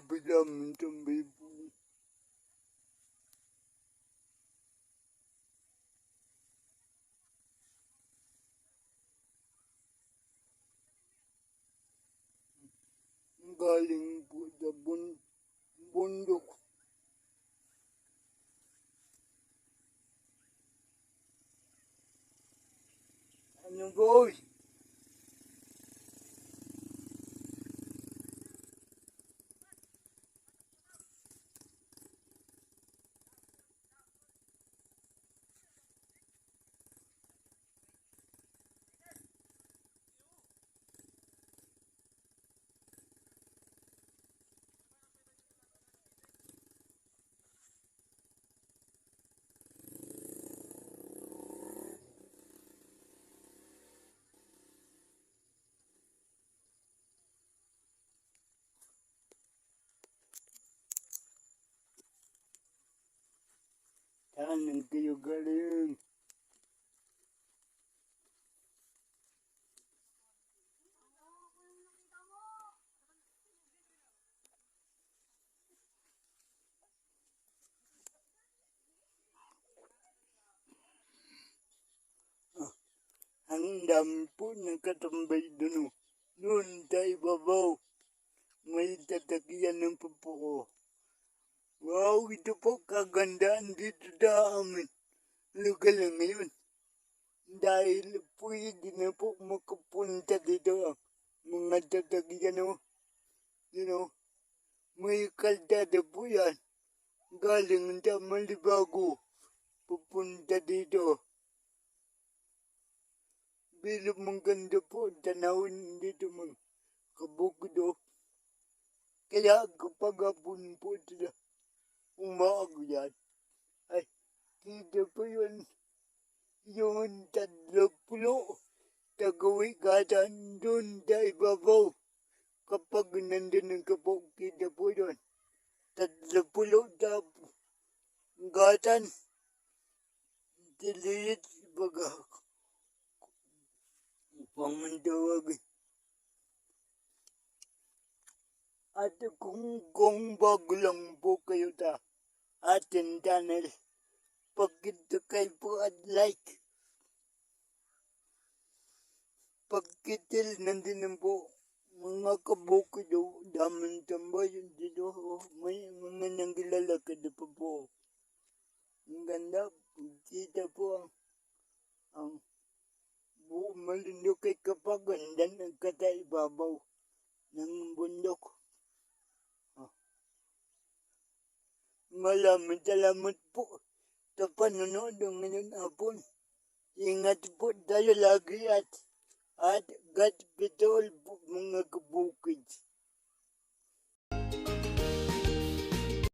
bilang tambay po. Galing po sa bundok. Ano boy? Saan kayo galing? Ang dami po nakatambay doon. Doon tayo babaw. May tatakyan ng pupuko. Wow, ito po kagandaan dito sa amin. Lugar lang ngayon. Dahil pwede na po makapunta dito ang mga tatakyan o. May kalsada po yan. Galing sa Malibago. Pupunta dito. Bilang maganda po, tanawin dito mga kabukdo. Kaya kapag hapon po sila umaga yan, ay kita po yun, yung 30 tagawikatan doon sa ibabaw. Kapag nandun ang kapag kita po yun, 30 gatan. Diliit baga pamantawag. At kung bago lang po kayo sa ating channel, pag-subscribe po at like. Pagkitil nandun po mga kabukid o daming tambayan dito. May mga nanglalakad pa po. Ang ganda, kita po ang buong malunukay kapag ganda ng kataibabaw ng bundok. Maraming salamat po sa panonood ngayon hapon. Ingat po tayo lagi at God bless all po mga kabukid.